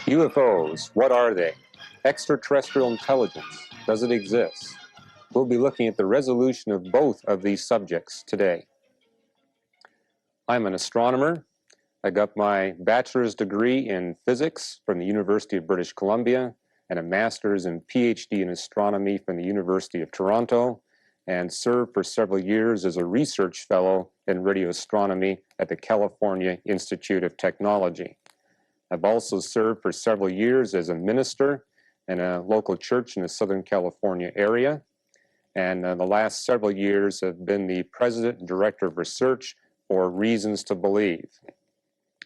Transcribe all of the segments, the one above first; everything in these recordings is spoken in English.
UFOs, what are they? Extraterrestrial intelligence, does it exist? We'll be looking at the resolution of both of these subjects today. I'm an astronomer. I got my bachelor's degree in physics from the University of British Columbia and a master's and PhD in astronomy from the University of Toronto, and served for several years as a research fellow in radio astronomy at the California Institute of Technology. I've also served for several years as a minister in a local church in the Southern California area, and the last several years have been the president and director of research for Reasons to Believe.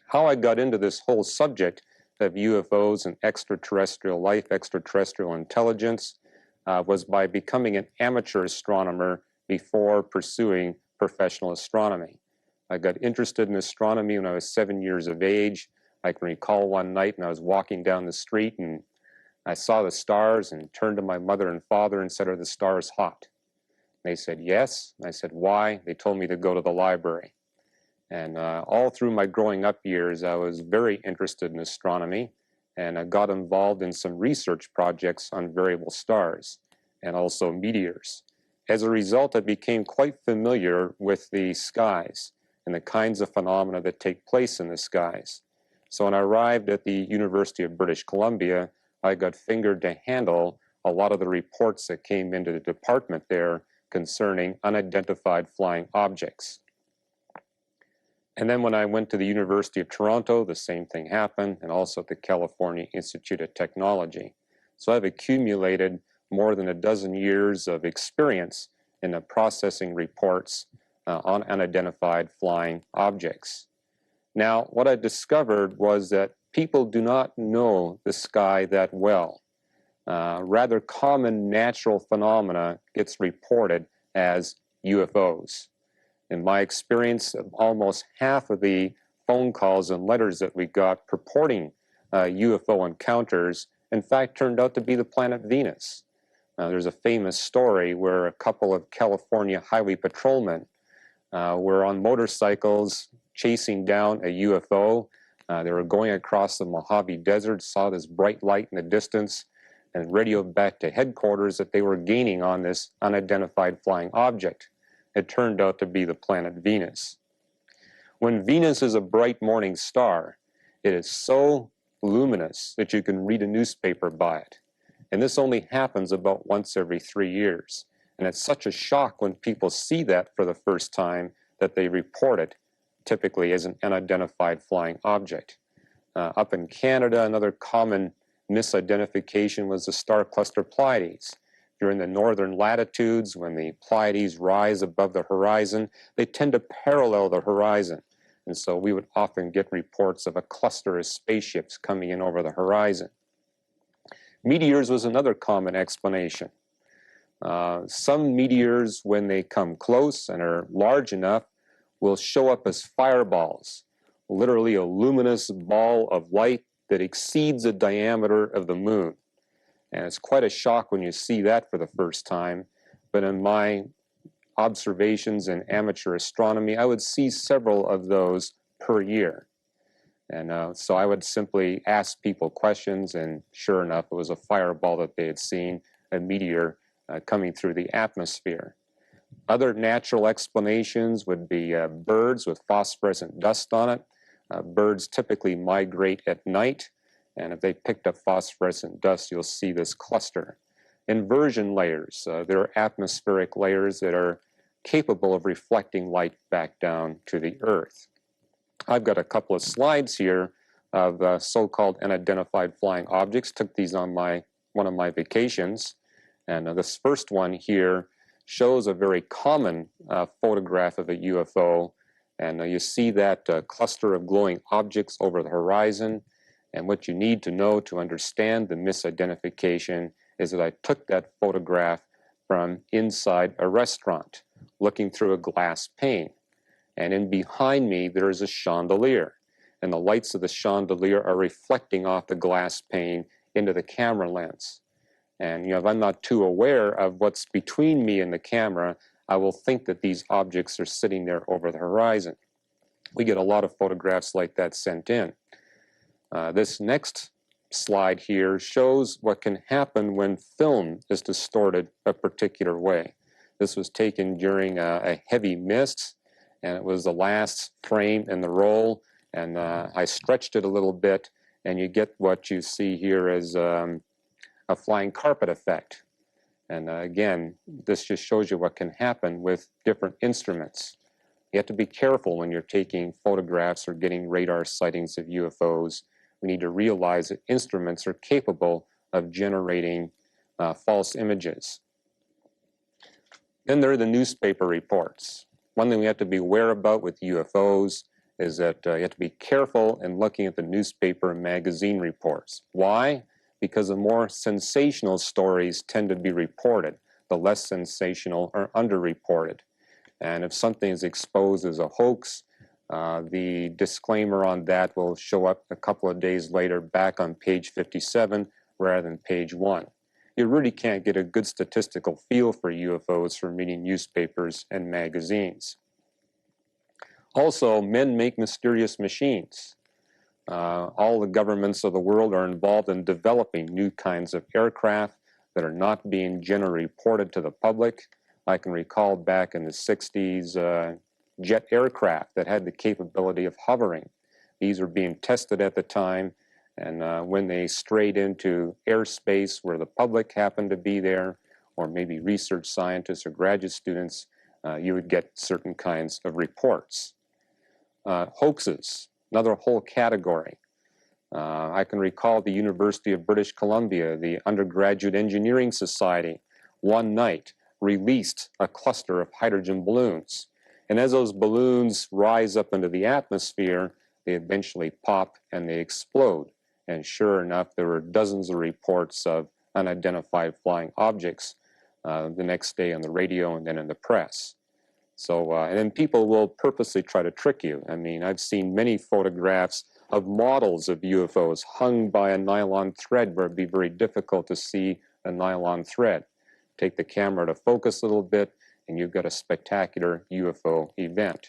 How I got into this whole subject of UFOs and extraterrestrial life, extraterrestrial intelligence, was by becoming an amateur astronomer before pursuing professional astronomy. I got interested in astronomy when I was 7 years of age. I can recall one night when I was walking down the street and I saw the stars and turned to my mother and father and said, "Are the stars hot?" They said, "Yes." And I said, "Why?" They told me to go to the library. And all through my growing up years, I was very interested in astronomy, and I got involved in some research projects on variable stars and also meteors. As a result, I became quite familiar with the skies and the kinds of phenomena that take place in the skies. So when I arrived at the University of British Columbia, I got fingered to handle a lot of the reports that came into the department there concerning unidentified flying objects. And then when I went to the University of Toronto, the same thing happened, and also at the California Institute of Technology. So I've accumulated more than a dozen years of experience in processing reports on unidentified flying objects. Now, what I discovered was that people do not know the sky that well. Rather common natural phenomena gets reported as UFOs. In my experience, almost half of the phone calls and letters that we got purporting UFO encounters, in fact, turned out to be the planet Venus. There's a famous story where a couple of California highway patrolmen were on motorcycles chasing down a UFO. They were going across the Mojave Desert, saw this bright light in the distance, and radioed back to headquarters that they were gaining on this unidentified flying object. It turned out to be the planet Venus. When Venus is a bright morning star, it is so luminous that you can read a newspaper by it. And this only happens about once every 3 years. And it's such a shock when people see that for the first time that they report it, typically as an unidentified flying object. Up in Canada, another common misidentification was the star cluster Pleiades. During the northern latitudes, when the Pleiades rise above the horizon, they tend to parallel the horizon. And so we would often get reports of a cluster of spaceships coming in over the horizon. Meteors was another common explanation. Some meteors, when they come close and are large enough, will show up as fireballs, literally a luminous ball of light that exceeds the diameter of the moon. And it's quite a shock when you see that for the first time. But in my observations in amateur astronomy, I would see several of those per year. And so I would simply ask people questions, and sure enough, it was a fireball that they had seen, a meteor coming through the atmosphere. Other natural explanations would be birds with phosphorescent dust on it. Birds typically migrate at night, and if they picked up phosphorescent dust, you'll see this cluster. Inversion layers, there are atmospheric layers that are capable of reflecting light back down to the Earth. I've got a couple of slides here of so-called unidentified flying objects. Took these on one of my vacations. And this first one here shows a very common photograph of a UFO. And you see that cluster of glowing objects over the horizon. And what you need to know to understand the misidentification is that I took that photograph from inside a restaurant, looking through a glass pane. And in behind me, there is a chandelier. And the lights of the chandelier are reflecting off the glass pane into the camera lens. And if I'm not too aware of what's between me and the camera, I will think that these objects are sitting there over the horizon. We get a lot of photographs like that sent in. This next slide here shows what can happen when film is distorted a particular way. This was taken during a heavy mist, and it was the last frame in the roll, and I stretched it a little bit, and you get what you see here as a flying carpet effect. And again, this just shows you what can happen with different instruments. You have to be careful when you're taking photographs or getting radar sightings of UFOs. We need to realize that instruments are capable of generating false images. Then there are the newspaper reports. One thing we have to be aware about with UFOs is that you have to be careful in looking at the newspaper and magazine reports. Why? Because the more sensational stories tend to be reported. The less sensational are underreported. And if something is exposed as a hoax, the disclaimer on that will show up a couple of days later back on page 57 rather than page 1. You really can't get a good statistical feel for UFOs from reading newspapers and magazines. Also, men make mysterious machines. All the governments of the world are involved in developing new kinds of aircraft that are not being generally reported to the public. I can recall back in the 60s jet aircraft that had the capability of hovering. These were being tested at the time, and when they strayed into airspace where the public happened to be there, or maybe research scientists or graduate students, you would get certain kinds of reports. Hoaxes, another whole category. I can recall the University of British Columbia, the Undergraduate Engineering Society, one night released a cluster of hydrogen balloons. And as those balloons rise up into the atmosphere, they eventually pop and they explode. And sure enough, there were dozens of reports of unidentified flying objects the next day on the radio and then in the press. So, and then people will purposely try to trick you. I mean, I've seen many photographs of models of UFOs hung by a nylon thread where it'd be very difficult to see a nylon thread. Take the camera to focus a little bit, and you've got a spectacular UFO event.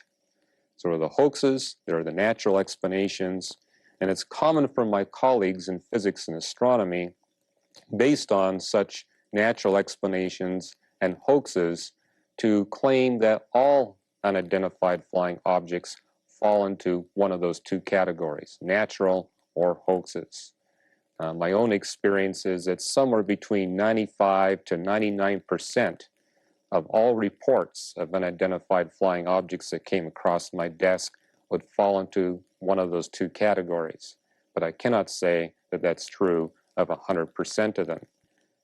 So there are the hoaxes, there are the natural explanations, and it's common for my colleagues in physics and astronomy, based on such natural explanations and hoaxes, to claim that all unidentified flying objects fall into one of those two categories, natural or hoaxes. My own experience is that somewhere between 95 to 99% of all reports of unidentified flying objects that came across my desk would fall into one of those two categories. But I cannot say that that's true of 100% of them.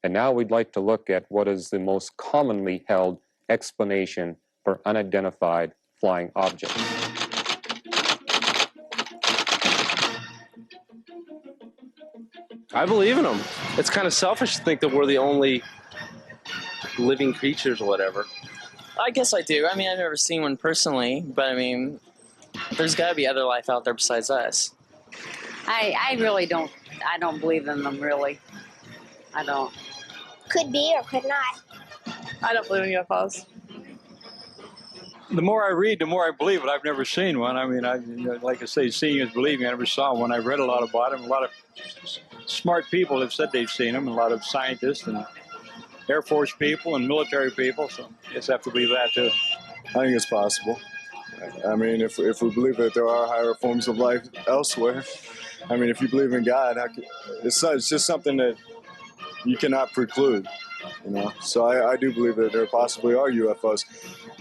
And now we'd like to look at what is the most commonly held explanation for unidentified flying objects. I believe in them. It's kind of selfish to think that we're the only living creatures or whatever. I guess I do. I mean, I've never seen one personally, but I mean, there's got to be other life out there besides us. I really don't. I don't believe in them, really. I don't. Could be or could not. I don't believe in UFOs. The more I read, the more I believe it. I've never seen one. I mean, like I say, seeing is believing. I never saw one. I've read a lot about them. A lot of smart people have said they've seen them, and a lot of scientists and Air Force people and military people. So I guess I have to believe that too. I think it's possible. I mean, if we believe that there are higher forms of life elsewhere, I mean, if you believe in God, it's just something that you cannot preclude, you know. So I do believe that there possibly are UFOs.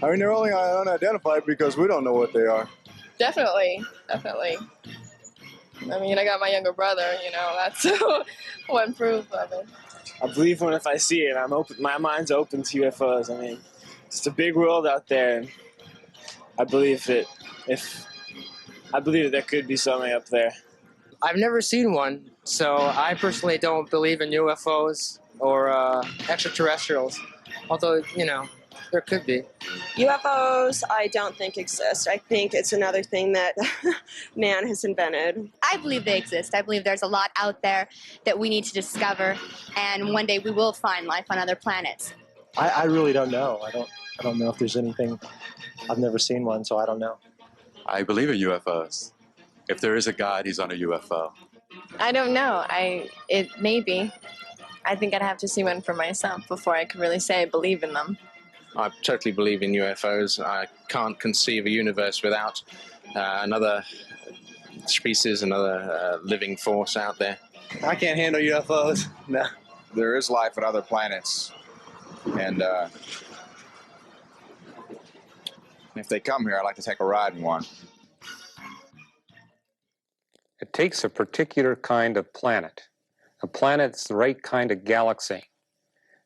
I mean, they're only unidentified because we don't know what they are. Definitely. I mean, I got my younger brother, you know, that's one proof of it. I believe one if I see it. I'm open. My mind's open to UFOs. I mean, it's a big world out there, and I believe that there could be something up there. I've never seen one, so I personally don't believe in UFOs or extraterrestrials, although, you know, there could be. UFOs, I don't think exist. I think it's another thing that man has invented. I believe they exist. I believe there's a lot out there that we need to discover, and one day we will find life on other planets. I really don't know. I don't know if there's anything. I've never seen one, so I don't know. I believe in UFOs. If there is a God, he's on a UFO. I don't know. It may be. I think I'd have to see one for myself before I could really say I believe in them. I totally believe in UFOs. I can't conceive a universe without another species, another living force out there. I can't handle UFOs. No. There is life on other planets, and if they come here, I'd like to take a ride in one. It takes a particular kind of planet. A planet's the right kind of galaxy.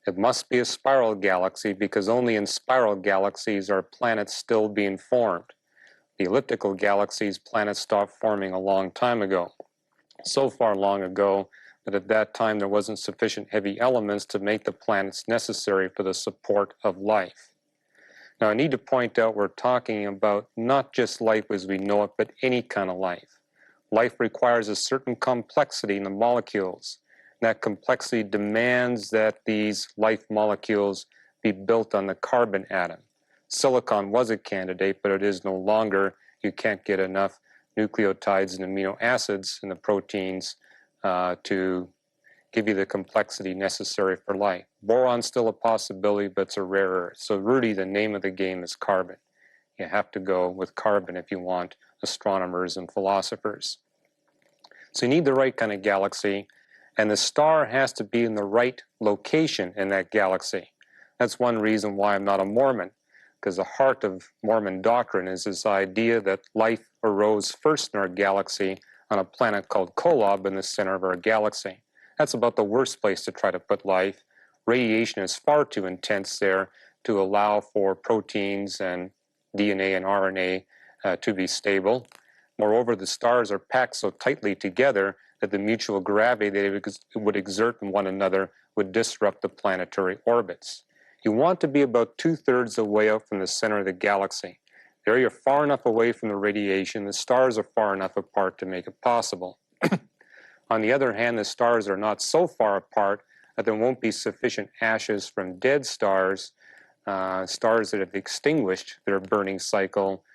It must be a spiral galaxy because only in spiral galaxies are planets still being formed. The elliptical galaxies, planets stopped forming a long time ago. So far long ago that at that time there wasn't sufficient heavy elements to make the planets necessary for the support of life. Now I need to point out we're talking about not just life as we know it, but any kind of life. Life requires a certain complexity in the molecules. That complexity demands that these life molecules be built on the carbon atom. Silicon was a candidate, but it is no longer. You can't get enough nucleotides and amino acids in the proteins to give you the complexity necessary for life. Boron's still a possibility, but it's a rare earth. So really the name of the game is carbon. You have to go with carbon if you want astronomers and philosophers. So you need the right kind of galaxy, and the star has to be in the right location in that galaxy. That's one reason why I'm not a Mormon, because the heart of Mormon doctrine is this idea that life arose first in our galaxy on a planet called Kolob in the center of our galaxy. That's about the worst place to try to put life. Radiation is far too intense there to allow for proteins and DNA and RNA to be stable. Moreover, the stars are packed so tightly together that the mutual gravity they would exert in one another would disrupt the planetary orbits. You want to be about 2/3 of the way out from the center of the galaxy. There you're far enough away from the radiation. The stars are far enough apart to make it possible. On the other hand, the stars are not so far apart that there won't be sufficient ashes from dead stars, stars that have extinguished their burning cycle,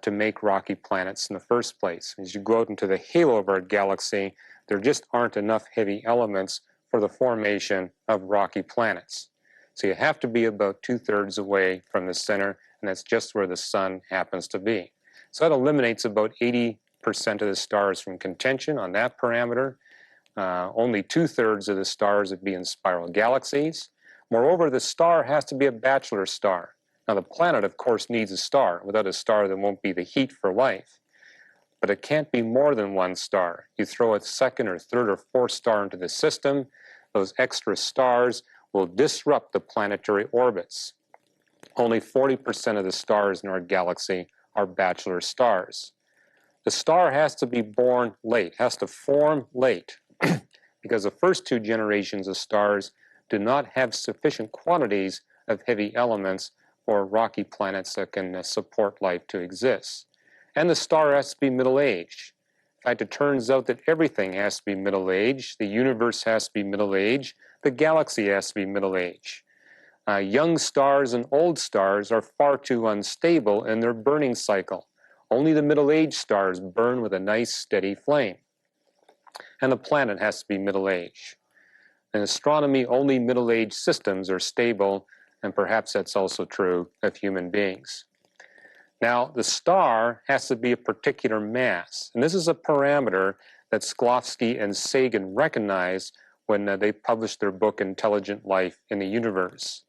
to make rocky planets in the first place. As you go out into the halo of our galaxy, there just aren't enough heavy elements for the formation of rocky planets. So you have to be about 2/3 away from the center, and that's just where the sun happens to be. So that eliminates about 80% of the stars from contention on that parameter. Only 2/3 of the stars would be in spiral galaxies. Moreover, the star has to be a bachelor star. Now, the planet, of course, needs a star. Without a star, there won't be the heat for life. But it can't be more than one star. You throw a second or third or fourth star into the system, those extra stars will disrupt the planetary orbits. Only 40% of the stars in our galaxy are bachelor stars. The star has to be born late, has to form late, because the first two generations of stars do not have sufficient quantities of heavy elements for rocky planets that can support life to exist. And the star has to be middle-aged. In fact, it turns out that everything has to be middle-aged. The universe has to be middle-aged. The galaxy has to be middle-aged. Young stars and old stars are far too unstable in their burning cycle. Only the middle-aged stars burn with a nice steady flame. And the planet has to be middle-aged. In astronomy, only middle-aged systems are stable, and perhaps that's also true of human beings. Now, the star has to be a particular mass, and this is a parameter that Shklovsky and Sagan recognized when they published their book, Intelligent Life in the Universe.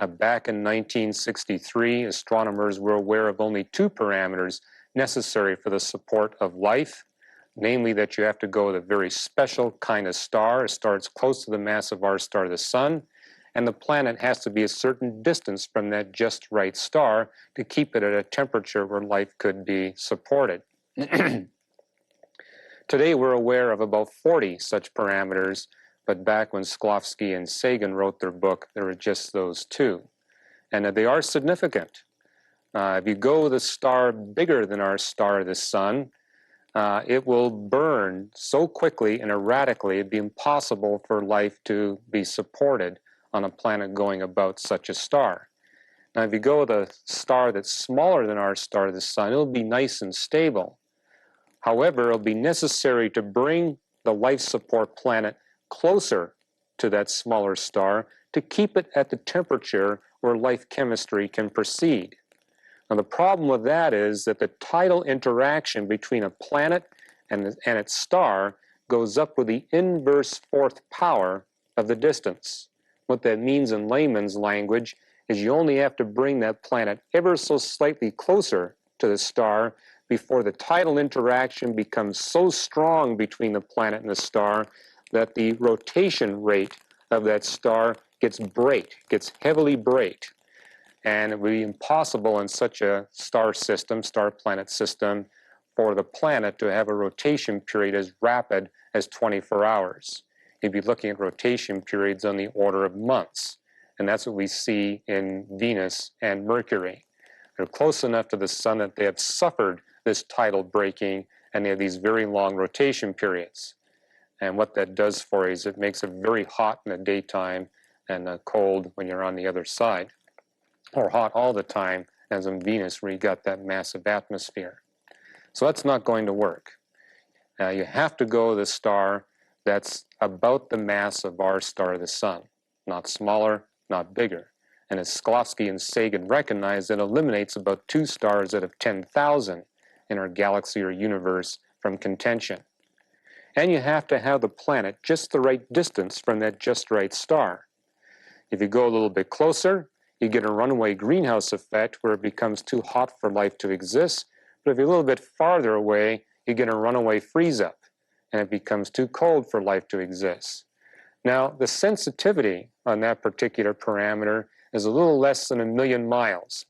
Back in 1963, astronomers were aware of only two parameters necessary for the support of life, namely that you have to go with a very special kind of star, a star that's close to the mass of our star, the sun, and the planet has to be a certain distance from that just right star to keep it at a temperature where life could be supported. Today we're aware of about 40 such parameters, but back when Shklovsky and Sagan wrote their book, there were just those two. And they are significant. If you go with a star bigger than our star, the sun, it will burn so quickly and erratically it'd be impossible for life to be supported on a planet going about such a star. Now, if you go with a star that's smaller than our star, the sun, it'll be nice and stable. However, it'll be necessary to bring the life support planet closer to that smaller star to keep it at the temperature where life chemistry can proceed. Now, the problem with that is that the tidal interaction between a planet and its star goes up with the inverse fourth power of the distance. What that means in layman's language is you only have to bring that planet ever so slightly closer to the star before the tidal interaction becomes so strong between the planet and the star that the rotation rate of that star gets heavily braked. And it would be impossible in such a star system, star-planet system, for the planet to have a rotation period as rapid as 24 hours. You'd be looking at rotation periods on the order of months. And that's what we see in Venus and Mercury. They're close enough to the sun that they have suffered this tidal braking, and they have these very long rotation periods. And what that does for you is it makes it very hot in the daytime and cold when you're on the other side, or hot all the time, as in Venus, where you got that massive atmosphere. So that's not going to work. You have to go to the star that's about the mass of our star, the sun, not smaller, not bigger. And as Shklovsky and Sagan recognized, it eliminates about 2 stars out of 10,000 in our galaxy or universe from contention. And you have to have the planet just the right distance from that just right star. If you go a little bit closer, you get a runaway greenhouse effect where it becomes too hot for life to exist. But if you're a little bit farther away, you get a runaway freeze-up, and it becomes too cold for life to exist. Now, the sensitivity on that particular parameter is a little less than 1 million miles.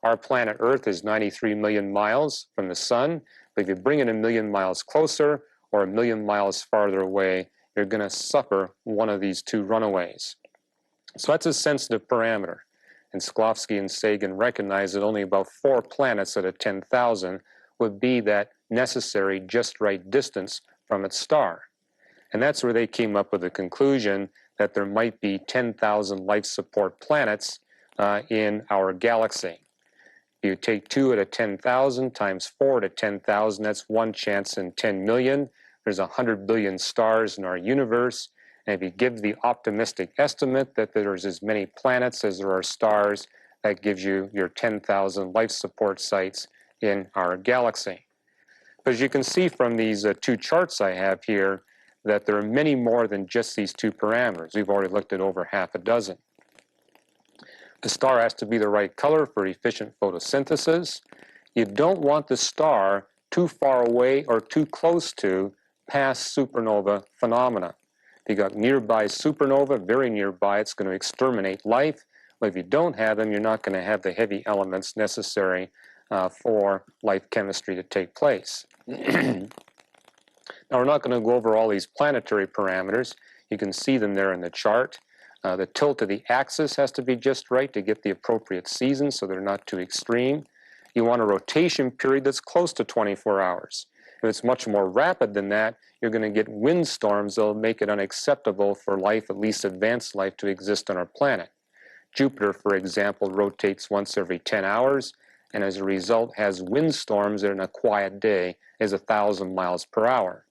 Our planet Earth is 93 million miles from the sun, but if you bring it 1 million miles closer or 1 million miles farther away, you're going to suffer one of these 2 runaways. So that's a sensitive parameter. And Shklovsky and Sagan recognized that only about 4 planets out of 10,000 would be that necessary just right distance from its star. And that's where they came up with the conclusion that there might be 10,000 life support planets in our galaxy. You take 2 out of 10,000 times 4 to 10,000, that's 1 chance in 10 million. There's 100 billion stars in our universe. And if you give the optimistic estimate that there's as many planets as there are stars, that gives you your 10,000 life support sites in our galaxy. But as you can see from these 2 charts I have here, that there are many more than just these 2 parameters. We've already looked at over half a dozen. The star has to be the right color for efficient photosynthesis. You don't want the star too far away or too close to past supernova phenomena. If you got nearby supernova, very nearby, it's going to exterminate life. But if you don't have them, you're not going to have the heavy elements necessary for life chemistry to take place. Now, we're not going to go over all these planetary parameters. You can see them there in the chart. The tilt of the axis has to be just right to get the appropriate season so they're not too extreme. You want a rotation period that's close to 24 hours. If it's much more rapid than that, you're going to get windstorms that will make it unacceptable for life, at least advanced life, to exist on our planet. Jupiter, for example, rotates once every 10 hours, and as a result has windstorms that in a quiet day is 1,000 miles per hour.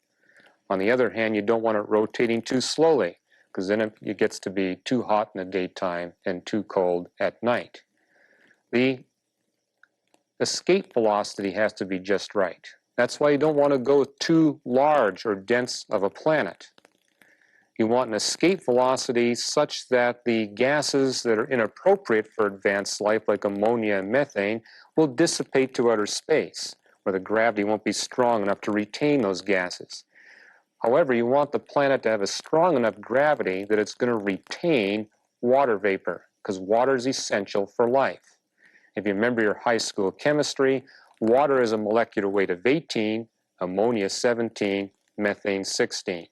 On the other hand, you don't want it rotating too slowly, because then it gets to be too hot in the daytime and too cold at night. The escape velocity has to be just right. That's why you don't want to go too large or dense of a planet. You want an escape velocity such that the gases that are inappropriate for advanced life, like ammonia and methane, will dissipate to outer space, where the gravity won't be strong enough to retain those gases. However, you want the planet to have a strong enough gravity that it's going to retain water vapor, because water is essential for life. If you remember your high school chemistry, water is a molecular weight of 18, ammonia 17, methane 16.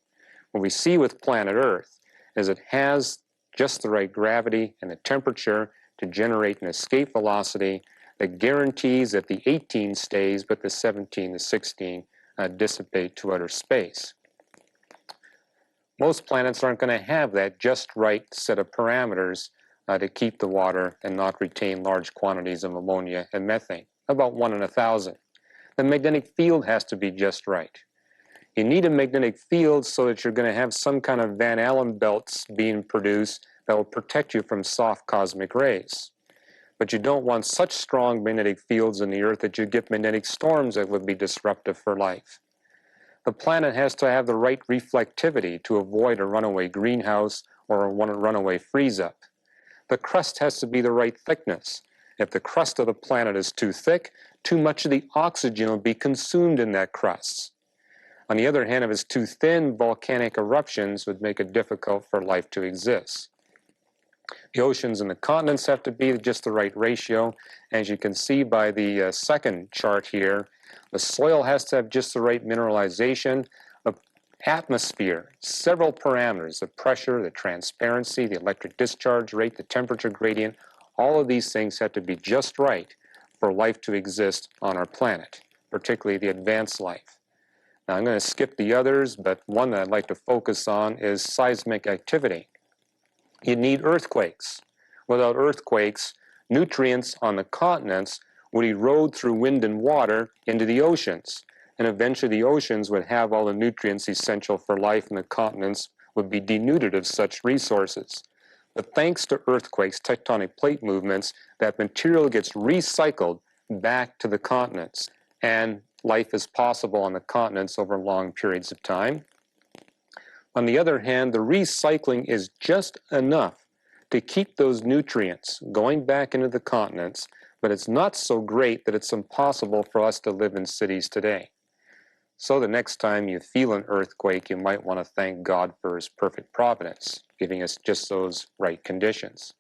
What we see with planet Earth is it has just the right gravity and the temperature to generate an escape velocity that guarantees that the 18 stays, but the 17 to 16 dissipate to outer space. Most planets aren't going to have that just right set of parameters to keep the water and not retain large quantities of ammonia and methane, about 1 in 1,000. The magnetic field has to be just right. You need a magnetic field so that you're going to have some kind of Van Allen belts being produced that will protect you from soft cosmic rays. But you don't want such strong magnetic fields in the Earth that you get magnetic storms that would be disruptive for life. The planet has to have the right reflectivity to avoid a runaway greenhouse or a runaway freeze-up. The crust has to be the right thickness. If the crust of the planet is too thick, too much of the oxygen will be consumed in that crust. On the other hand, if it's too thin, volcanic eruptions would make it difficult for life to exist. The oceans and the continents have to be just the right ratio. As you can see by the second chart here, the soil has to have just the right mineralization. The atmosphere, several parameters, the pressure, the transparency, the electric discharge rate, the temperature gradient, all of these things have to be just right for life to exist on our planet, particularly the advanced life. Now I'm going to skip the others, but one that I'd like to focus on is seismic activity. You need earthquakes. Without earthquakes, nutrients on the continents would erode through wind and water into the oceans. And eventually the oceans would have all the nutrients essential for life, and the continents would be denuded of such resources. But thanks to earthquakes, tectonic plate movements, that material gets recycled back to the continents. And life is possible on the continents over long periods of time. On the other hand, the recycling is just enough to keep those nutrients going back into the continents, but it's not so great that it's impossible for us to live in cities today. So the next time you feel an earthquake, you might want to thank God for His perfect providence, giving us just those right conditions.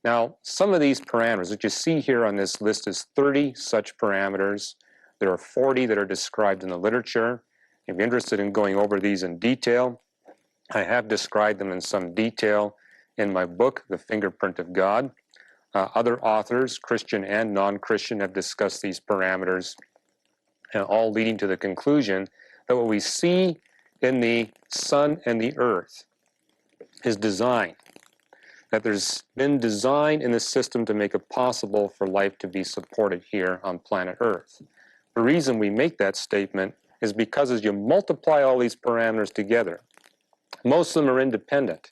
Now, some of these parameters that you see here on this list is 30 such parameters. There are 40 that are described in the literature. If you're interested in going over these in detail, I have described them in some detail in my book, The Fingerprint of God. Other authors, Christian and non-Christian, have discussed these parameters, all leading to the conclusion that what we see in the sun and the earth is design. That there's been design in the system to make it possible for life to be supported here on planet Earth. The reason we make that statement is because as you multiply all these parameters together, most of them are independent.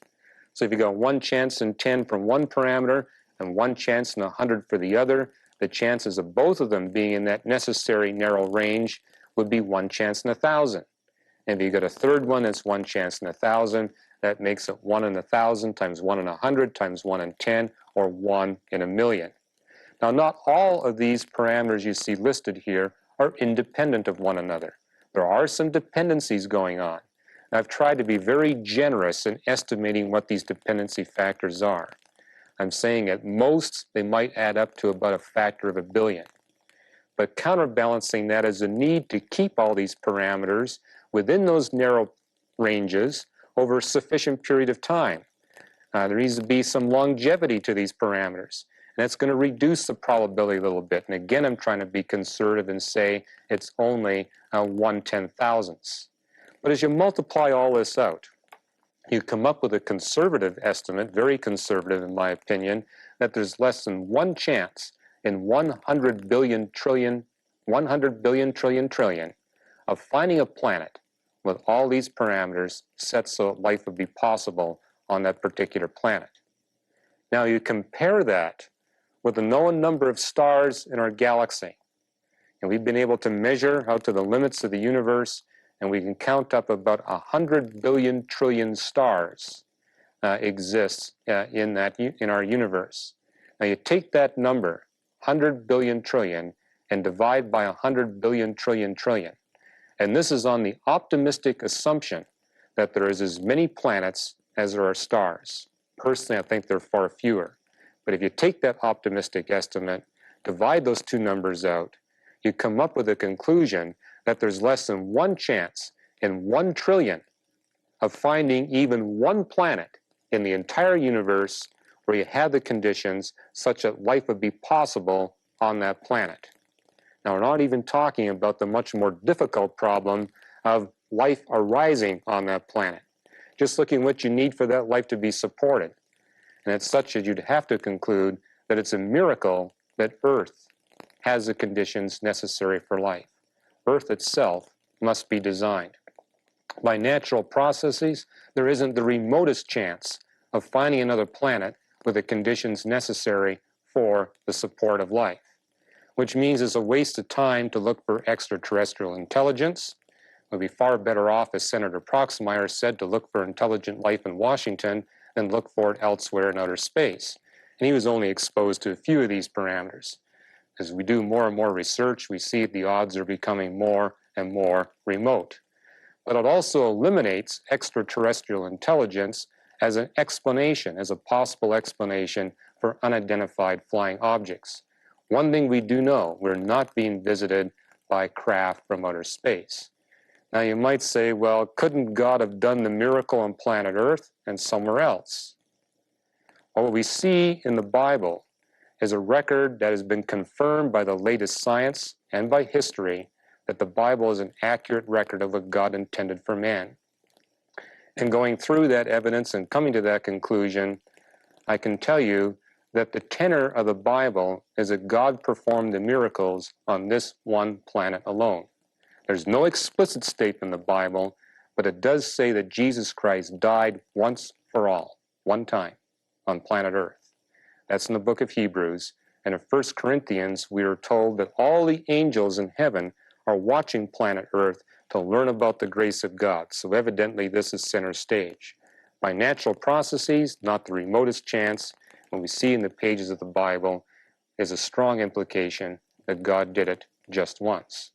So if you got one chance in 10 from one parameter and one chance in 100 for the other, the chances of both of them being in that necessary narrow range would be one chance in 1,000. And if you got a third one, that's one chance in 1,000. That makes it 1 in 1,000 times 1 in 100 times 1 in 10, or 1 in a million. Now, not all of these parameters you see listed here are independent of one another. There are some dependencies going on. I've tried to be very generous in estimating what these dependency factors are. I'm saying at most they might add up to about a factor of 1 billion. But counterbalancing that is the need to keep all these parameters within those narrow ranges over a sufficient period of time. There needs to be some longevity to these parameters. And that's going to reduce the probability a little bit. And again, I'm trying to be conservative and say it's only 1/10,000th. But as you multiply all this out, you come up with a conservative estimate, very conservative in my opinion, that there's less than one chance in 100 billion trillion of finding a planet with all these parameters set so life would be possible on that particular planet. Now you compare that with the known number of stars in our galaxy. And we've been able to measure out to the limits of the universe, and we can count up about 100 billion trillion stars exists in our universe. Now you take that number, 100 billion trillion, and divide by 100 billion trillion trillion. And this is on the optimistic assumption that there is as many planets as there are stars. Personally, I think there are far fewer. But if you take that optimistic estimate, divide those two numbers out, you come up with a conclusion that there's less than one chance in 1 trillion of finding even one planet in the entire universe where you have the conditions such that life would be possible on that planet. Now, we're not even talking about the much more difficult problem of life arising on that planet. Just looking at what you need for that life to be supported. And it's such that you'd have to conclude that it's a miracle that Earth has the conditions necessary for life. Earth itself must be designed. By natural processes, there isn't the remotest chance of finding another planet with the conditions necessary for the support of life, which means it's a waste of time to look for extraterrestrial intelligence. We'd be far better off, as Senator Proxmire said, to look for intelligent life in Washington than look for it elsewhere in outer space. And he was only exposed to a few of these parameters. As we do more and more research, we see the odds are becoming more and more remote. But it also eliminates extraterrestrial intelligence as an explanation, as a possible explanation for unidentified flying objects. One thing we do know, we're not being visited by craft from outer space. Now you might say, well, couldn't God have done the miracle on planet Earth and somewhere else? Well, what we see in the Bible is a record that has been confirmed by the latest science and by history that the Bible is an accurate record of what God intended for man. And going through that evidence and coming to that conclusion, I can tell you that the tenor of the Bible is that God performed the miracles on this one planet alone. There's no explicit statement in the Bible, but it does say that Jesus Christ died once for all, one time, on planet Earth. That's in the book of Hebrews. And in 1 Corinthians, we are told that all the angels in heaven are watching planet Earth to learn about the grace of God. So evidently, this is center stage. By natural processes, not the remotest chance, when we see in the pages of the Bible, is a strong implication that God did it just once.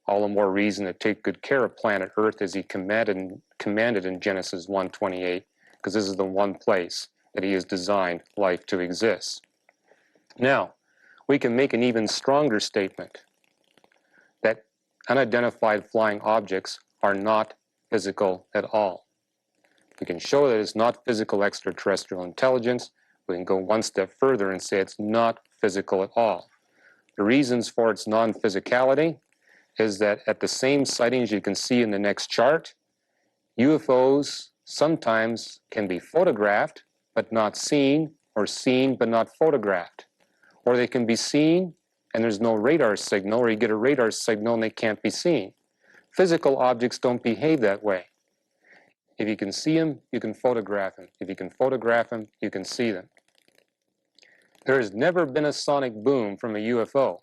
All the more reason to take good care of planet Earth as he commanded in Genesis 1:28, because this is the one place that he has designed life to exist. Now, we can make an even stronger statement that unidentified flying objects are not physical at all. We can show that it's not physical extraterrestrial intelligence. We can go one step further and say it's not physical at all. The reasons for its non-physicality is that at the same sightings you can see in the next chart, UFOs sometimes can be photographed but not seen, or seen but not photographed. Or they can be seen and there's no radar signal, or you get a radar signal and they can't be seen. Physical objects don't behave that way. If you can see them, you can photograph them. If you can photograph them, you can see them. There has never been a sonic boom from a UFO.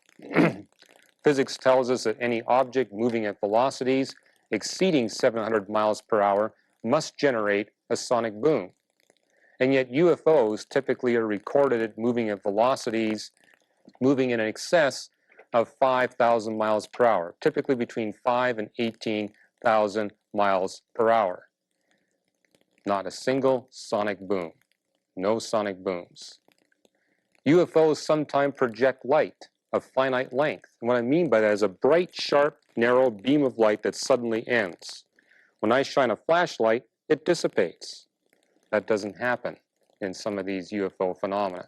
Physics tells us that any object moving at velocities exceeding 700 miles per hour must generate a sonic boom. And yet UFOs typically are recorded at moving at velocities moving in excess of 5,000 miles per hour, typically between 5 and 18,000 miles per hour. Not a single sonic boom. No sonic booms. UFOs sometimes project light of finite length. And what I mean by that is a bright, sharp, narrow beam of light that suddenly ends. When I shine a flashlight, it dissipates. That doesn't happen in some of these UFO phenomena.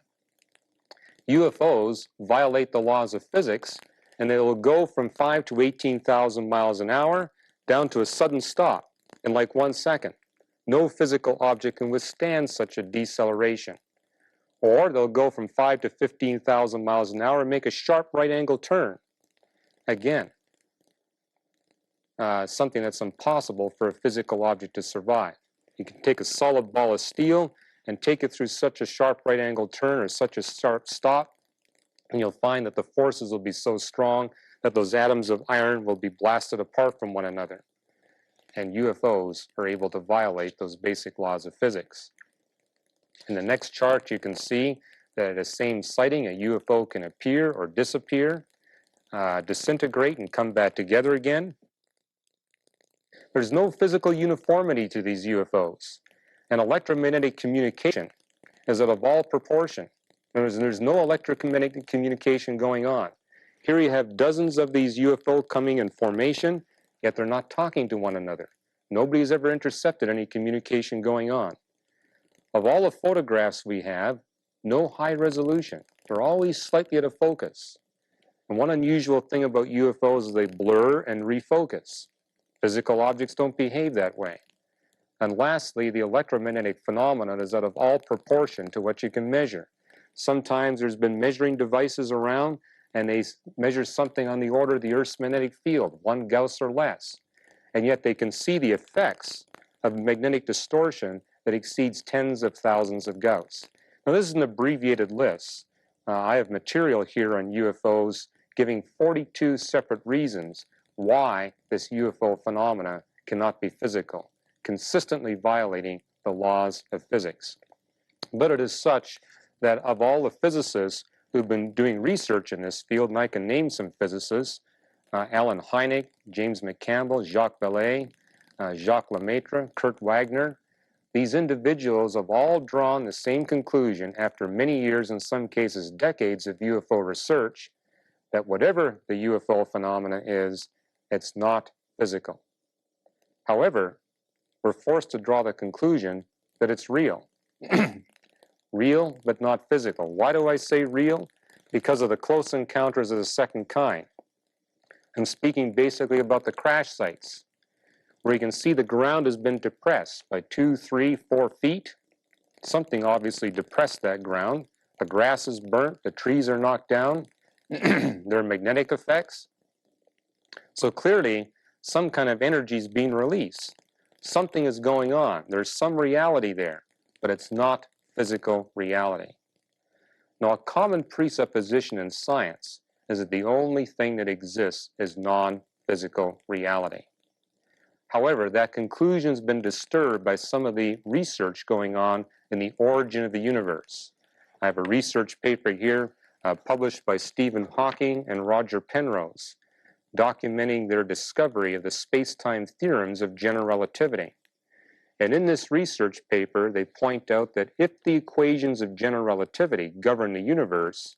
UFOs violate the laws of physics, and they will go from 5 to 18,000 miles an hour down to a sudden stop in like 1 second. No physical object can withstand such a deceleration. Or they'll go from 5 to 15,000 miles an hour and make a sharp right-angle turn. Again, something that's impossible for a physical object to survive. You can take a solid ball of steel and take it through such a sharp right-angle turn or such a sharp stop, and you'll find that the forces will be so strong that those atoms of iron will be blasted apart from one another. And UFOs are able to violate those basic laws of physics. In the next chart, you can see that at the same sighting, a UFO can appear or disappear, disintegrate and come back together again. There's no physical uniformity to these UFOs. And electromagnetic communication is out of all proportion. There's no electromagnetic communication going on. Here you have dozens of these UFO coming in formation, yet they're not talking to one another. Nobody's ever intercepted any communication going on. Of all the photographs we have, no high resolution. They're always slightly out of focus. And one unusual thing about UFOs is they blur and refocus. Physical objects don't behave that way. And lastly, the electromagnetic phenomenon is out of all proportion to what you can measure. Sometimes there's been measuring devices around and they measure something on the order of the Earth's magnetic field, 1 Gauss or less. and yet they can see the effects of magnetic distortion that exceeds tens of thousands of Gauss. Now, this is an abbreviated list. I have material here on UFOs giving 42 separate reasons why this UFO phenomena cannot be physical, consistently violating the laws of physics. But it is such that of all the physicists who've been doing research in this field, and I can name some physicists, Alan Hynek, James McCampbell, Jacques Vallée, Jacques Lemaitre, Kurt Wagner, these individuals have all drawn the same conclusion after many years, in some cases decades, of UFO research, that whatever the UFO phenomena is, it's not physical. However, we're forced to draw the conclusion that it's real. Real, but not physical. Why do I say real? Because of the close encounters of the second kind. I'm speaking basically about the crash sites, where you can see the ground has been depressed by 2, 3, 4 feet. Something obviously depressed that ground. The grass is burnt, the trees are knocked down. There are magnetic effects. So clearly, some kind of energy is being released. Something is going on. There's some reality there, but it's not physical reality. Now, a common presupposition in science is that the only thing that exists is non-physical reality. However, that conclusion has been disturbed by some of the research going on in the origin of the universe. I have a research paper here published by Stephen Hawking and Roger Penrose, documenting their discovery of the space-time theorems of general relativity. And in this research paper, they point out that if the equations of general relativity govern the universe,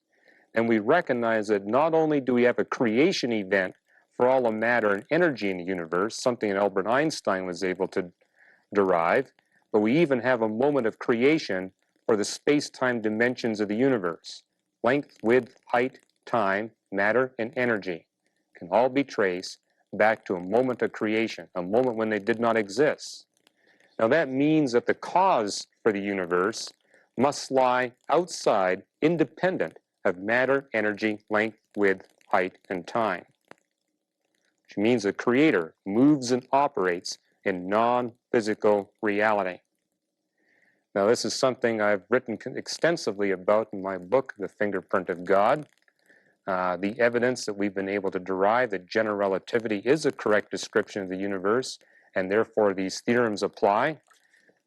then we recognize that not only do we have a creation event for all the matter and energy in the universe, something that Albert Einstein was able to derive, but we even have a moment of creation for the space-time dimensions of the universe. Length, width, height, time, matter, and energy can all be traced back to a moment of creation, a moment when they did not exist. Now that means that the cause for the universe must lie outside, independent of matter, energy, length, width, height, and time. Which means the creator moves and operates in non-physical reality. Now this is something I've written extensively about in my book, The Fingerprint of God. The evidence that we've been able to derive that general relativity is a correct description of the universe, and therefore these theorems apply.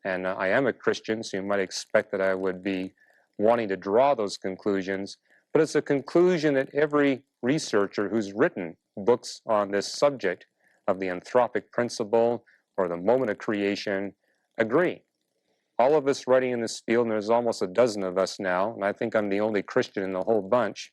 And I am a Christian, so you might expect that I would be wanting to draw those conclusions, but it's a conclusion that every researcher who's written books on this subject of the anthropic principle or the moment of creation agree. All of us writing in this field, and there's almost a dozen of us now, and I think I'm the only Christian in the whole bunch,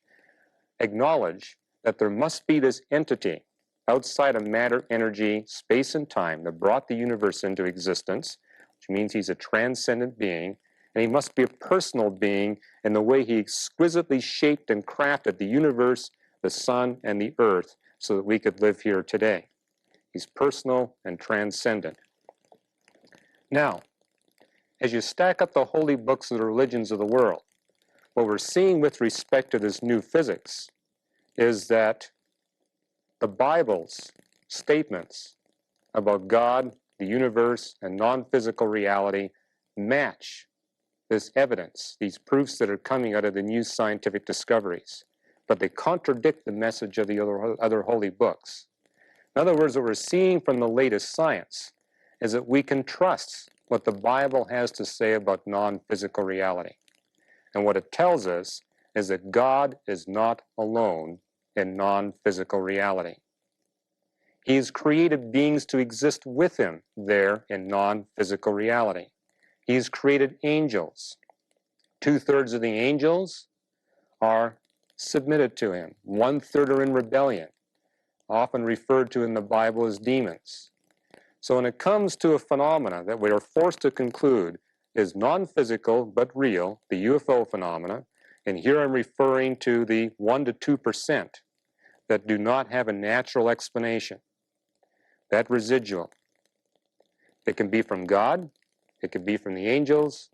acknowledge that there must be this entity outside of matter, energy, space, and time that brought the universe into existence, which means he's a transcendent being, and he must be a personal being in the way he exquisitely shaped and crafted the universe, the sun, and the earth so that we could live here today. He's personal and transcendent. Now, as you stack up the holy books of the religions of the world, what we're seeing with respect to this new physics is that the Bible's statements about God, the universe, and non-physical reality match this evidence, these proofs that are coming out of the new scientific discoveries, but they contradict the message of the other holy books. In other words, what we're seeing from the latest science is that we can trust what the Bible has to say about non-physical reality. And what it tells us is that God is not alone in non-physical reality. He's created beings to exist with him there in non-physical reality. He's created angels. 2/3 of the angels are submitted to him. 1/3 are in rebellion, often referred to in the Bible as demons. So when it comes to a phenomena that we are forced to conclude is non-physical but real, the UFO phenomena, and here I'm referring to the 1 to 2% that do not have a natural explanation, that residual. It can be from God, it could be from the angels,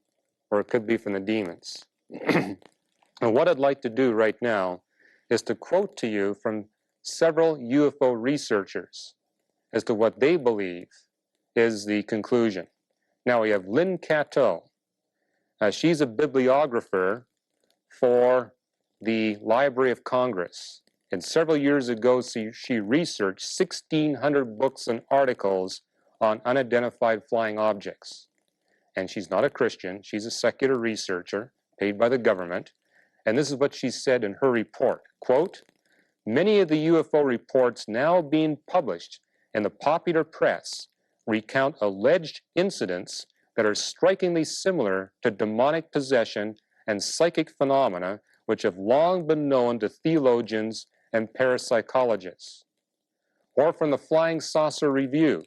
or it could be from the demons. And what I'd like to do right now is to quote to you from several UFO researchers as to what they believe is the conclusion. Now we have Lynn Cateau. She's a bibliographer for the Library of Congress. And several years ago, she researched 1,600 books and articles on unidentified flying objects. And she's not a Christian. She's a secular researcher paid by the government. And this is what she said in her report. Quote, "Many of the UFO reports now being published in the popular press recount alleged incidents that are strikingly similar to demonic possession and psychic phenomena which have long been known to theologians and parapsychologists." Or from the Flying Saucer Review,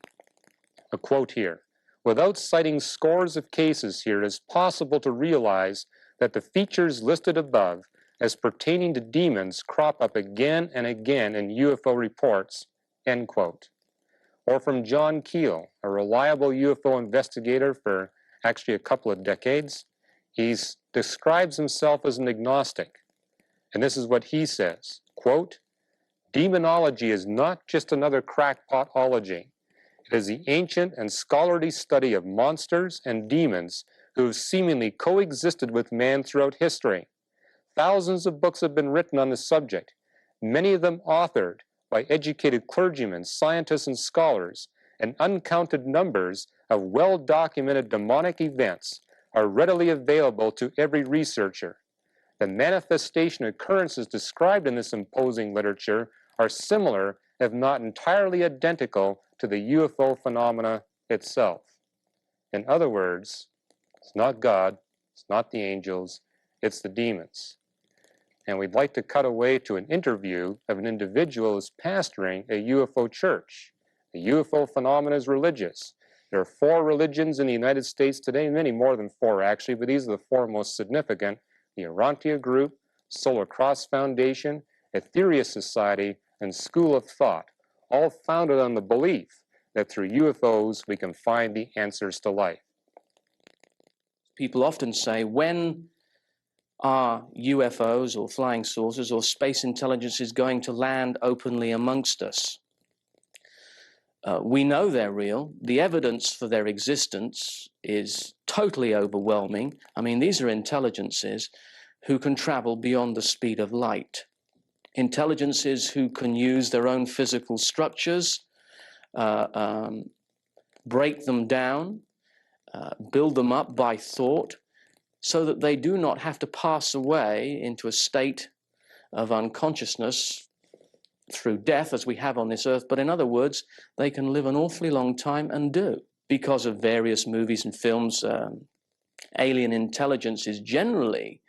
a quote here, "Without citing scores of cases here, it is possible to realize that the features listed above as pertaining to demons crop up again and again in UFO reports," end quote. Or from John Keel, a reliable UFO investigator for actually a couple of decades. He describes himself as an agnostic. And this is what he says, quote, "Demonology is not just another crackpotology. It is the ancient and scholarly study of monsters and demons who have seemingly coexisted with man throughout history. Thousands of books have been written on the subject, many of them authored by educated clergymen, scientists, and scholars, and uncounted numbers of well-documented demonic events are readily available to every researcher. The manifestation occurrences described in this imposing literature are similar, if not entirely identical, to the UFO phenomena itself." In other words, it's not God, it's not the angels, it's the demons. And we'd like to cut away to an interview of an individual who's pastoring a UFO church. The UFO phenomenon is religious. There are 4 religions in the United States today, many more than 4 actually, but these are the 4 most significant: the Urantia Group, Solar Cross Foundation, Etheria Society, and School of Thought, all founded on the belief that through UFOs we can find the answers to life. People often say, when are UFOs or flying saucers or space intelligences going to land openly amongst us? We know they're real. The evidence for their existence is totally overwhelming. I mean, these are intelligences who can travel beyond the speed of light. Intelligences who can use their own physical structures, break them down, build them up by thought, so that they do not have to pass away into a state of unconsciousness through death as we have on this earth, but in other words, they can live an awfully long time and do. Because of various movies and films, alien intelligence is generally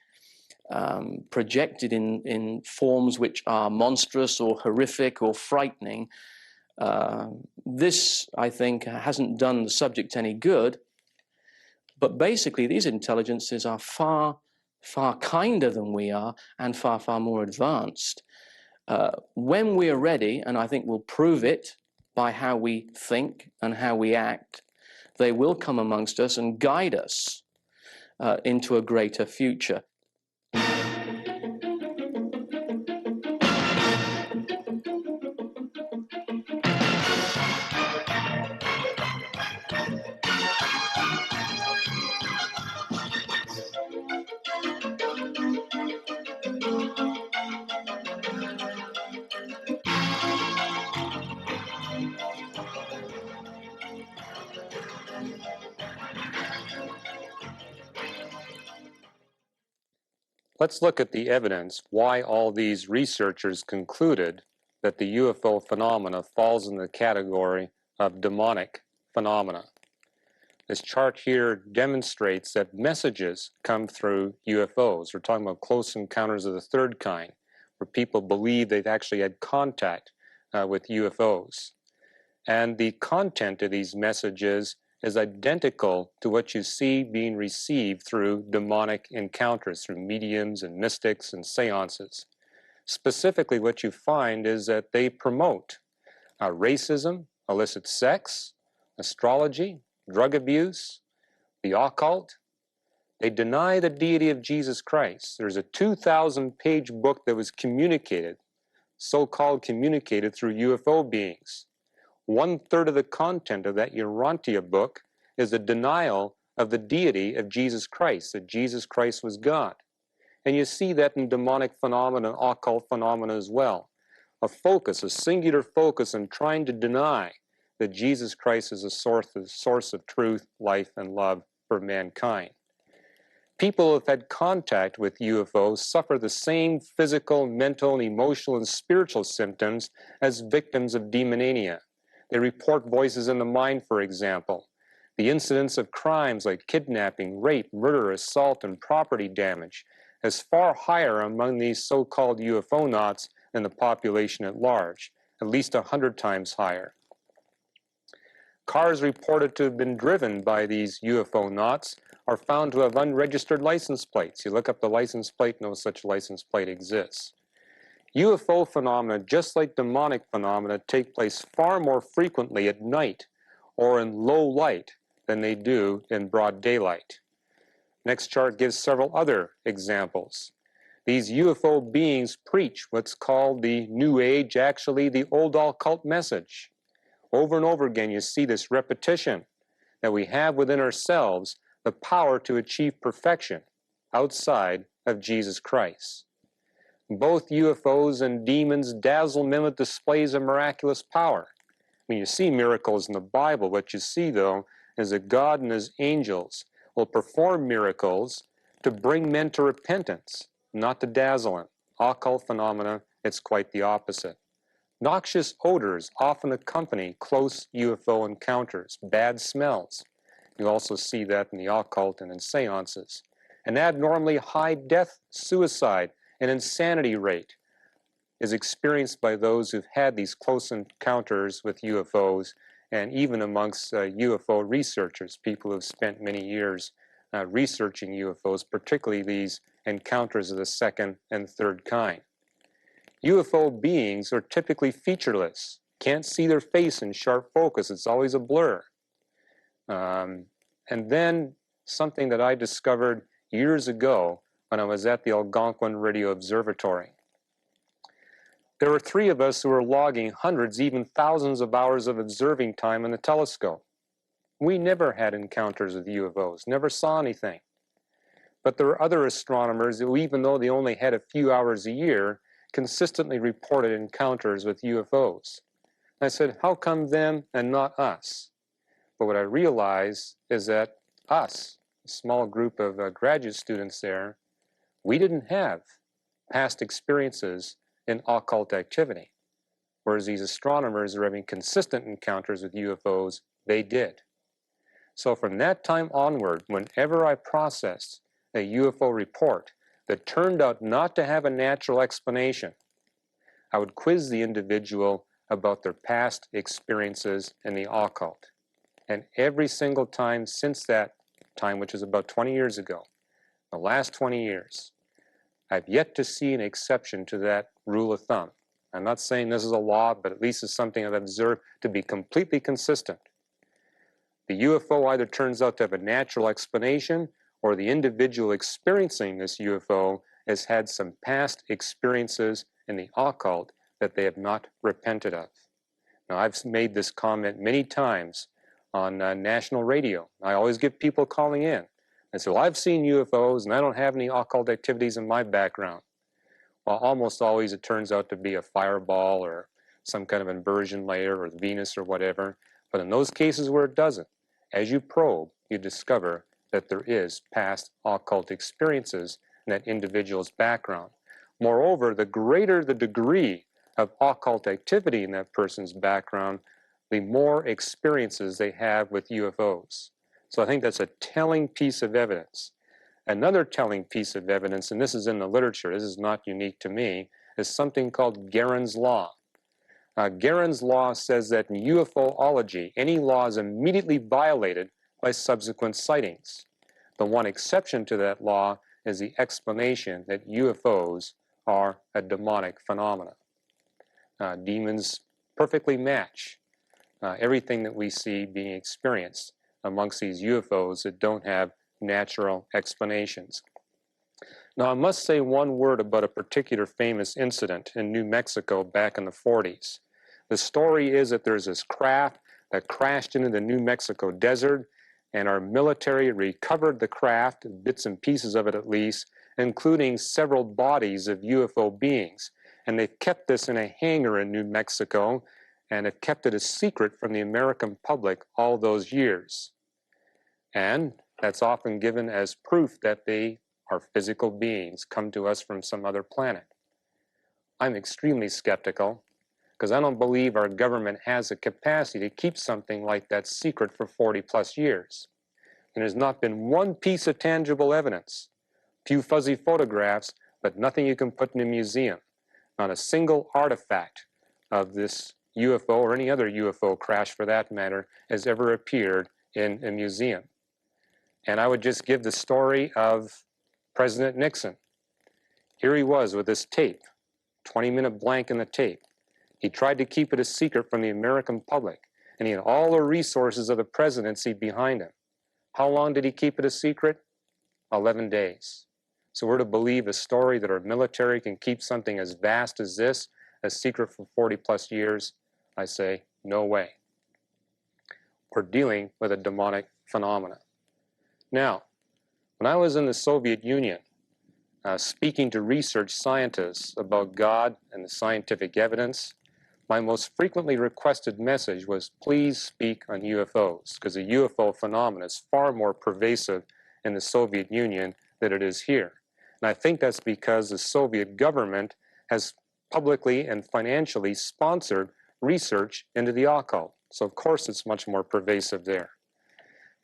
projected in forms which are monstrous or horrific or frightening. This, I think, hasn't done the subject any good. But basically, these intelligences are far, far kinder than we are and far, far more advanced. When we are ready, and I think we'll prove it by how we think and how we act, they will come amongst us and guide us into a greater future. Let's look at the evidence why all these researchers concluded that the UFO phenomena falls in the category of demonic phenomena. This chart here demonstrates that messages come through UFOs. We're talking about close encounters of the third kind, where people believe they've actually had contact with UFOs. And the content of these messages is identical to what you see being received through demonic encounters, through mediums and mystics and seances. Specifically, what you find is that they promote racism, illicit sex, astrology, drug abuse, the occult. They deny the deity of Jesus Christ. There's a 2,000-page book that was communicated, so-called communicated through UFO beings. 1/3 of the content of that Urantia book is a denial of the deity of Jesus Christ, that Jesus Christ was God. And you see that in demonic phenomena and occult phenomena as well. A focus, a singular focus on trying to deny that Jesus Christ is a source of truth, life, and love for mankind. People who have had contact with UFOs suffer the same physical, mental, and emotional and spiritual symptoms as victims of demonania. They report voices in the mind, for example. The incidence of crimes like kidnapping, rape, murder, assault, and property damage is far higher among these so-called UFO-nauts than the population at large, at least 100 times higher. Cars reported to have been driven by these UFO-nauts are found to have unregistered license plates. You look up the license plate, no such license plate exists. UFO phenomena, just like demonic phenomena, take place far more frequently at night or in low light than they do in broad daylight. Next chart gives several other examples. These UFO beings preach what's called the New Age, actually the old occult message. Over and over again, you see this repetition that we have within ourselves the power to achieve perfection outside of Jesus Christ. Both UFOs and demons dazzle men with displays of miraculous power. When you see miracles in the Bible, what you see, though, is that God and his angels will perform miracles to bring men to repentance, not to dazzle them. Occult phenomena, it's quite the opposite. Noxious odors often accompany close UFO encounters, bad smells. You also see that in the occult and in seances. An abnormally high death, suicide, and insanity rate is experienced by those who've had these close encounters with UFOs, and even amongst UFO researchers, people who've spent many years researching UFOs, particularly these encounters of the second and third kind. UFO beings are typically featureless. Can't see their face in sharp focus. It's always a blur. And then something that I discovered years ago when I was at the Algonquin Radio Observatory. There were 3 of us who were logging hundreds, even thousands of hours of observing time in the telescope. We never had encounters with UFOs, never saw anything. But there were other astronomers who, even though they only had a few hours a year, consistently reported encounters with UFOs. I said, how come them and not us? But what I realized is that us, a small group of graduate students there, we didn't have past experiences in occult activity, whereas these astronomers are having consistent encounters with UFOs, they did. So from that time onward, whenever I processed a UFO report that turned out not to have a natural explanation, I would quiz the individual about their past experiences in the occult. And every single time since that time, which is about 20 years ago, the last 20 years, I've yet to see an exception to that rule of thumb. I'm not saying this is a law, but at least it's something I've observed to be completely consistent. The UFO either turns out to have a natural explanation, or the individual experiencing this UFO has had some past experiences in the occult that they have not repented of. Now, I've made this comment many times on national radio. I always get people calling in. I say, well, I've seen UFOs and I don't have any occult activities in my background. Well, almost always it turns out to be a fireball or some kind of inversion layer or Venus or whatever. But in those cases where it doesn't, as you probe, you discover that there is past occult experiences in that individual's background. Moreover, the greater the degree of occult activity in that person's background, the more experiences they have with UFOs. So I think that's a telling piece of evidence. Another telling piece of evidence, and this is in the literature, this is not unique to me, is something called Guerin's Law. Guerin's Law says that in UFOlogy, any law is immediately violated by subsequent sightings. The one exception to that law is the explanation that UFOs are a demonic phenomena. Demons perfectly match everything that we see being experienced amongst these UFOs that don't have natural explanations. Now, I must say one word about a particular famous incident in New Mexico back in the 40s. The story is that there's this craft that crashed into the New Mexico desert, and our military recovered the craft, bits and pieces of it at least, including several bodies of UFO beings. And they've kept this in a hangar in New Mexico, and have kept it a secret from the American public all those years. And that's often given as proof that they are physical beings, come to us from some other planet. I'm extremely skeptical, because I don't believe our government has the capacity to keep something like that secret for 40 plus years. And there's not been one piece of tangible evidence, a few fuzzy photographs, but nothing you can put in a museum. Not a single artifact of this UFO or any other UFO crash for that matter has ever appeared in a museum. And I would just give the story of President Nixon. Here he was with this tape, 20-minute blank in the tape. He tried to keep it a secret from the American public, and he had all the resources of the presidency behind him. How long did he keep it a secret? 11 days. So we're to believe a story that our military can keep something as vast as this a secret for 40 plus years? I say, no way. We're dealing with a demonic phenomenon. Now, when I was in the Soviet Union, speaking to research scientists about God and the scientific evidence, my most frequently requested message was, please speak on UFOs, because the UFO phenomenon is far more pervasive in the Soviet Union than it is here. And I think that's because the Soviet government has publicly and financially sponsored research into the occult. So of course it's much more pervasive there.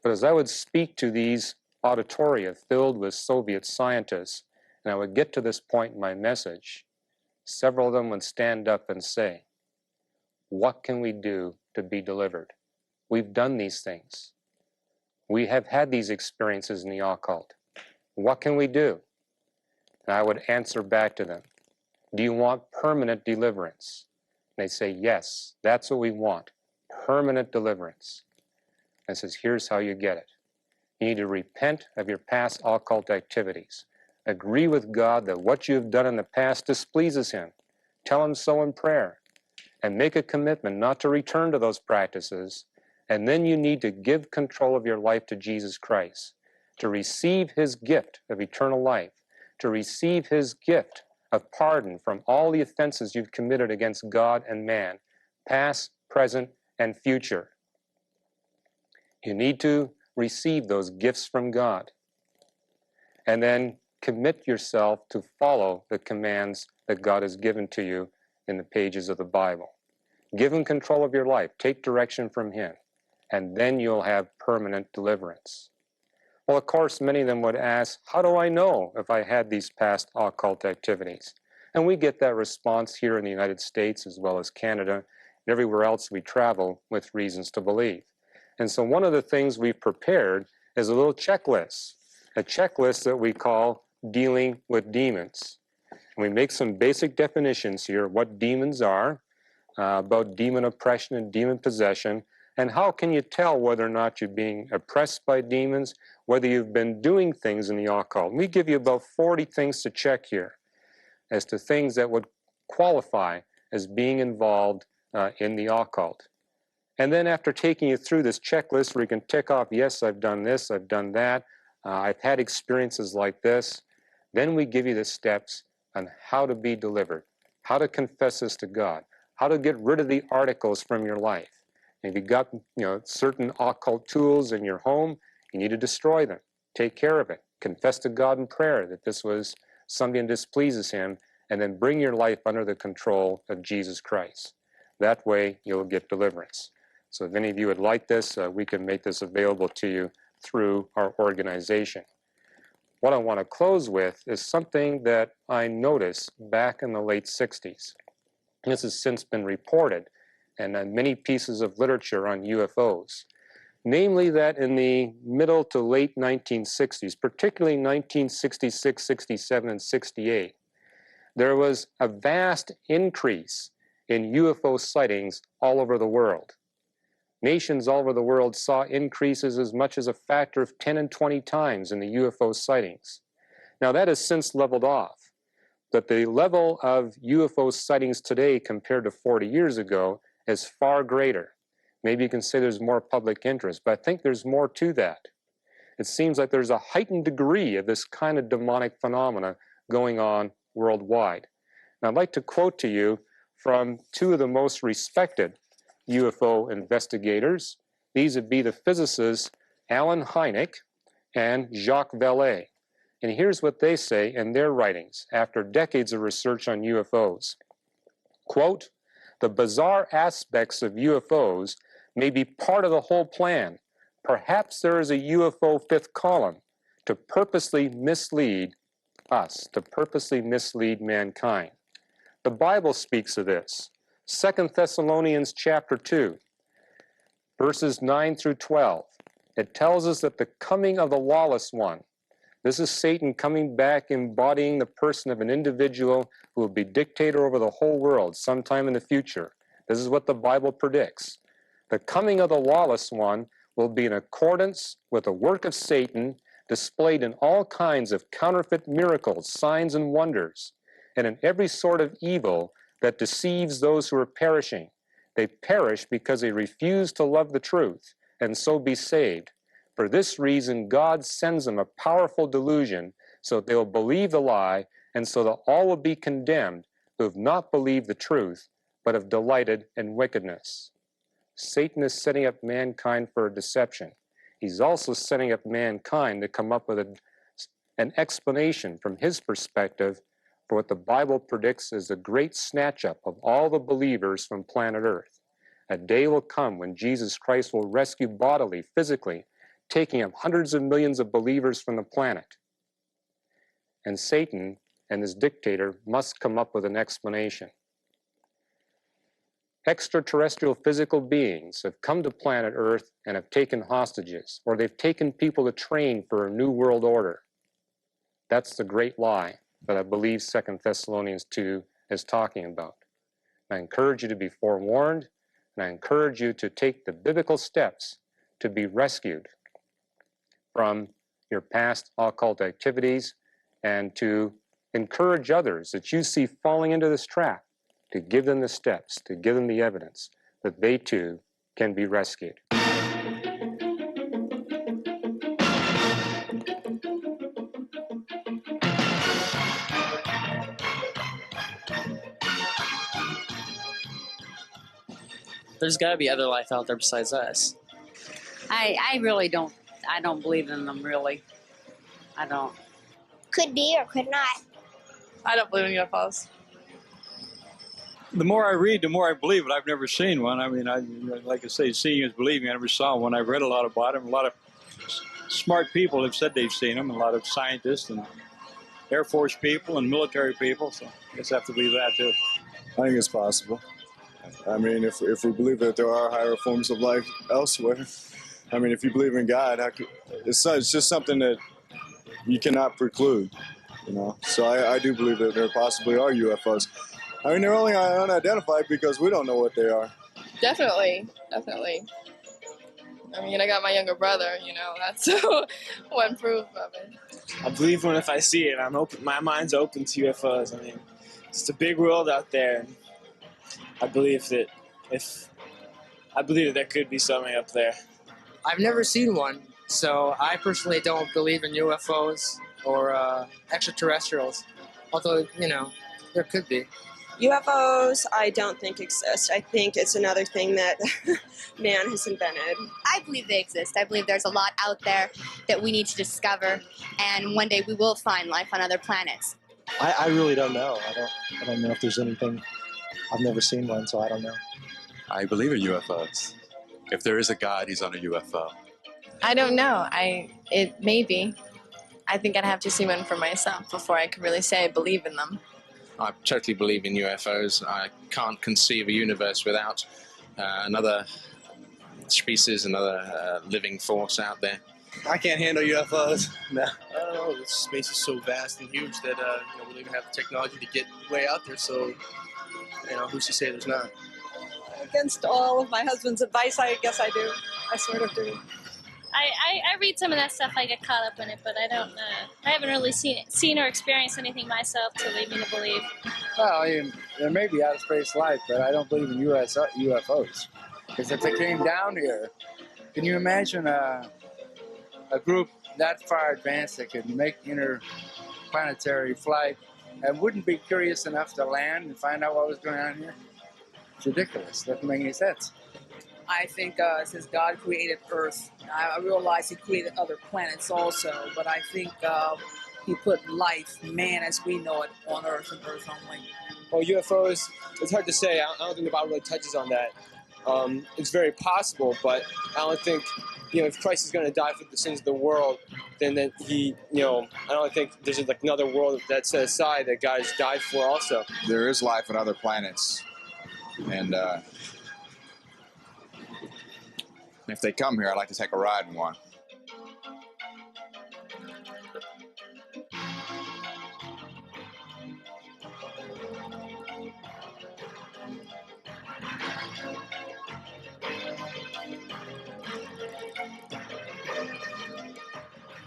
But as I would speak to these auditoria filled with Soviet scientists, and I would get to this point in my message, several of them would stand up and say, what can we do to be delivered? We've done these things. We have had these experiences in the occult. What can we do? And I would answer back to them, do you want permanent deliverance? And they say, yes, that's what we want, permanent deliverance. And I says, here's how you get it. You need to repent of your past occult activities. Agree with God that what you've done in the past displeases Him. Tell Him so in prayer. And make a commitment not to return to those practices. And then you need to give control of your life to Jesus Christ, to receive His gift of eternal life, to receive His gift of pardon from all the offenses you've committed against God and man, past, present, and future. You need to receive those gifts from God. And then commit yourself to follow the commands that God has given to you in the pages of the Bible. Give Him control of your life. Take direction from Him. And then you'll have permanent deliverance. Well, of course, many of them would ask, how do I know if I had these past occult activities? And we get that response here in the United States as well as Canada and everywhere else we travel with reasons to believe. And so one of the things we've prepared is a little checklist, a checklist that we call dealing with demons. And we make some basic definitions here, what demons are, about demon oppression and demon possession, and how can you tell whether or not you're being oppressed by demons, whether you've been doing things in the occult. We give you about 40 things to check here as to things that would qualify as being involved in the occult. And then after taking you through this checklist where you can tick off, yes, I've done this, I've done that, I've had experiences like this, then we give you the steps on how to be delivered, how to confess this to God, how to get rid of the articles from your life. If you've got certain occult tools in your home, you need to destroy them. Take care of it. Confess to God in prayer that this was something that displeases Him, and then bring your life under the control of Jesus Christ. That way, you'll get deliverance. So if any of you would like this, we can make this available to you through our organization. What I want to close with is something that I noticed back in the late 60s. This has since been reported in many pieces of literature on UFOs. Namely that in the middle to late 1960s, particularly 1966, 67, and 68, there was a vast increase in UFO sightings all over the world. Nations all over the world saw increases as much as a factor of 10 and 20 times in the UFO sightings. Now that has since leveled off, but the level of UFO sightings today compared to 40 years ago is far greater. Maybe you can say there's more public interest, but I think there's more to that. It seems like there's a heightened degree of this kind of demonic phenomena going on worldwide. And I'd like to quote to you from two of the most respected UFO investigators. These would be the physicists Alan Hynek and Jacques Vallée. And here's what they say in their writings after decades of research on UFOs. Quote, "The bizarre aspects of UFOs may be part of the whole plan. Perhaps there is a UFO fifth column to purposely mislead us, to purposely mislead mankind." The Bible speaks of this. 2 Thessalonians chapter 2, verses 9 through 12. It tells us that the coming of the lawless one, this is Satan coming back embodying the person of an individual who will be dictator over the whole world sometime in the future. This is what the Bible predicts. The coming of the lawless one will be in accordance with the work of Satan, displayed in all kinds of counterfeit miracles, signs, and wonders, and in every sort of evil that deceives those who are perishing. They perish because they refuse to love the truth and so be saved. For this reason, God sends them a powerful delusion so that they will believe the lie, and so that all will be condemned who have not believed the truth, but have delighted in wickedness. Satan is setting up mankind for a deception. He's also setting up mankind to come up with an explanation from his perspective for what the Bible predicts as the great snatch-up of all the believers from planet Earth. A day will come when Jesus Christ will rescue bodily, physically, taking up hundreds of millions of believers from the planet. And Satan and his dictator must come up with an explanation. Extraterrestrial physical beings have come to planet Earth and have taken hostages, or they've taken people to train for a new world order. That's the great lie that I believe 2 Thessalonians 2 is talking about. I encourage you to be forewarned, and I encourage you to take the biblical steps to be rescued from your past occult activities, and to encourage others that you see falling into this trap, to give them the steps, to give them the evidence that they too can be rescued. There's got to be other life out there besides us. I really don't. I don't believe in them, really. I don't. Could be or could not. I don't believe in UFOs. The more I read, the more I believe it. I've never seen one. I mean, like I say, seeing is believing. I never saw one. I've read a lot about them. A lot of smart people have said they've seen them. A lot of scientists and Air Force people and military people. So I guess I have to believe that too. I think it's possible. I mean, if we believe that there are higher forms of life elsewhere, I mean, if you believe in God, it's just something that you cannot preclude, you know. So I do believe that there possibly are UFOs. I mean, they're only unidentified because we don't know what they are. Definitely. I mean, I got my younger brother, you know, that's one proof of it. I believe when if I see it, I'm open. My mind's open to UFOs. I mean, it's a big world out there, and I believe that there could be something up there. I've never seen one, so I personally don't believe in UFOs or extraterrestrials. Although, you know, there could be. UFOs, I don't think exist. I think it's another thing that man has invented. I believe they exist. I believe there's a lot out there that we need to discover, and one day we will find life on other planets. I really don't know. I don't know if there's anything. I've never seen one, so I don't know. I believe in UFOs. If there is a God, he's on a UFO. I don't know. It may be. I think I'd have to see one for myself before I could really say I believe in them. I totally believe in UFOs. I can't conceive a universe without another species, another living force out there. I can't handle UFOs. No. I don't know. This space is so vast and huge that we don't even have the technology to get way out there. So, who's to say there's not? Against all of my husband's advice, I guess I do. I sort of do. I read some of that stuff. I get caught up in it, but I don't. I haven't really seen or experienced anything myself to lead me to believe. Well, I mean, there may be outer space life, but I don't believe in UFOs. Because if they came down here, can you imagine a group that far advanced that could make interplanetary flight and wouldn't be curious enough to land and find out what was going on here? It's ridiculous. Doesn't make any sense. I think since God created Earth, I realize He created other planets also, but I think He put life, man as we know it, on Earth and Earth only. Well, UFOs, it's hard to say. I don't think the Bible really touches on that. It's very possible, but I don't think, if Christ is going to die for the sins of the world, then He, I don't think there's like another world that's set aside that God has died for also. There is life on other planets, and if they come here, I'd like to take a ride in one.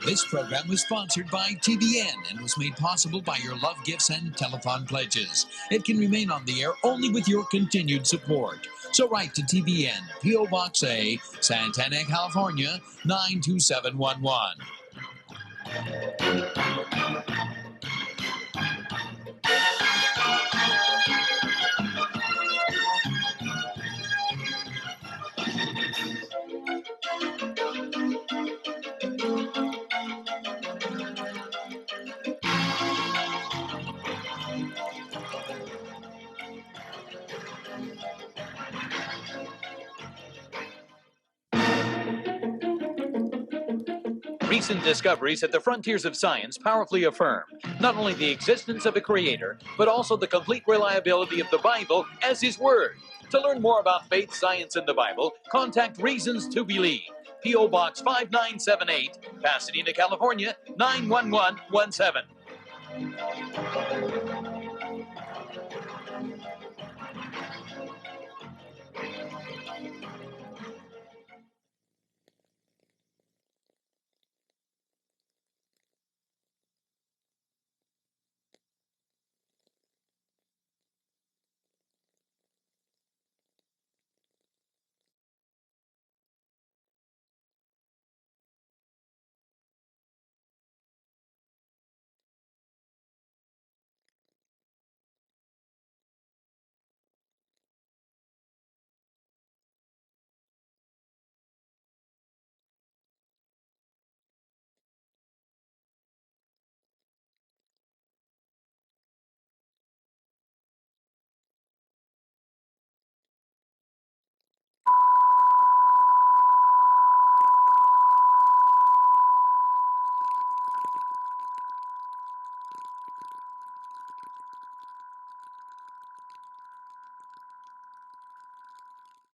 This program was sponsored by TBN and was made possible by your love gifts and telethon pledges. It can remain on the air only with your continued support. So write to TBN, P.O. Box A, Santana, California, 92711. Recent discoveries at the frontiers of science powerfully affirm not only the existence of a creator, but also the complete reliability of the Bible as His Word. To learn more about faith, science, and the Bible, contact Reasons to Believe. P.O. Box 5978, Pasadena, California, 91117.